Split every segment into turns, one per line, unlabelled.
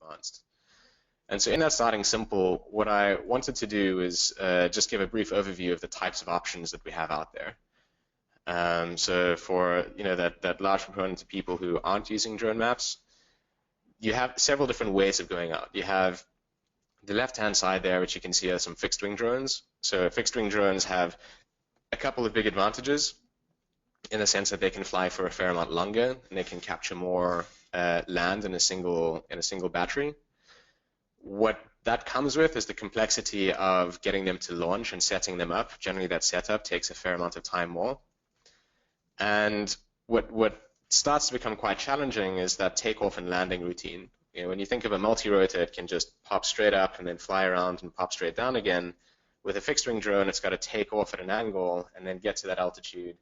advanced. And so in that starting simple, what I wanted to do is just give a brief overview of the types of options that we have out there. So for that large proponent of people who aren't using drone maps, you have several different ways of going out. You have the left-hand side there, which you can see are some fixed-wing drones. So fixed-wing drones have a couple of big advantages in the sense that they can fly for a fair amount longer and they can capture more land in a single battery. What that comes with is the complexity of getting them to launch and setting them up. Generally, that setup takes a fair amount of time more. And what starts to become quite challenging is that takeoff and landing routine. When you think of a multi-rotor, it can just pop straight up and then fly around and pop straight down again. With a fixed-wing drone, it's got to take off at an angle and then get to that altitude,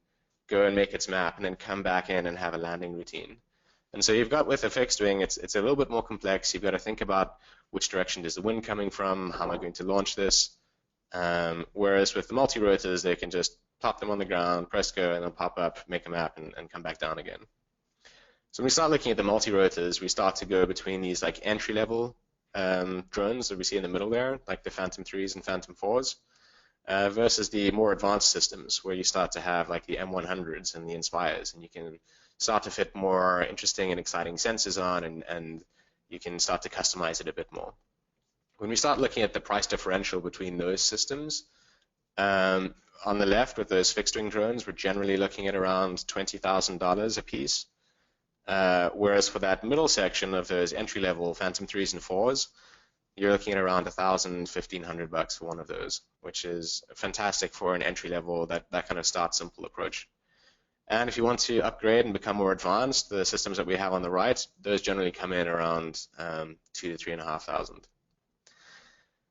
go and make its map, and then come back in and have a landing routine. And so you've got, with a fixed wing, it's a little bit more complex. You've got to think about which direction is the wind coming from, how am I going to launch this? Whereas with the multi-rotors, they can just pop them on the ground, press go, and they'll pop up, make a map, and come back down again. So when we start looking at the multi-rotors, we start to go between these like entry-level drones that we see in the middle there, like the Phantom 3s and Phantom 4s, versus the more advanced systems where you start to have like the M100s and the Inspires, and you can start to fit more interesting and exciting sensors on, and you can start to customize it a bit more. When we start looking at the price differential between those systems, on the left with those fixed-wing drones, we're generally looking at around $20,000 a piece. Whereas for that middle section of those entry-level Phantom 3s and 4s, you're looking at around $1,000, $1,500 for one of those, which is fantastic for an entry-level, that kind of start simple approach. And if you want to upgrade and become more advanced, the systems that we have on the right, those generally come in around $2,000 to $3,500.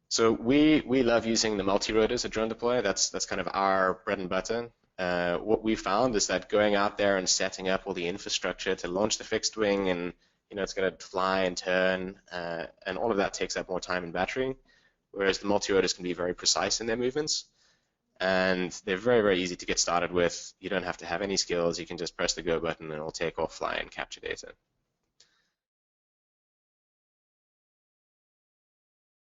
So we love using the multi-rotors at DroneDeploy. That's kind of our bread and butter. What we found is that going out there and setting up all the infrastructure to launch the fixed wing, and it's going to fly and turn, and all of that takes up more time and battery, whereas the multi-rotors can be very precise in their movements, and they're very, very easy to get started with. You don't have to have any skills. You can just press the go button and it'll take off, fly, and capture data.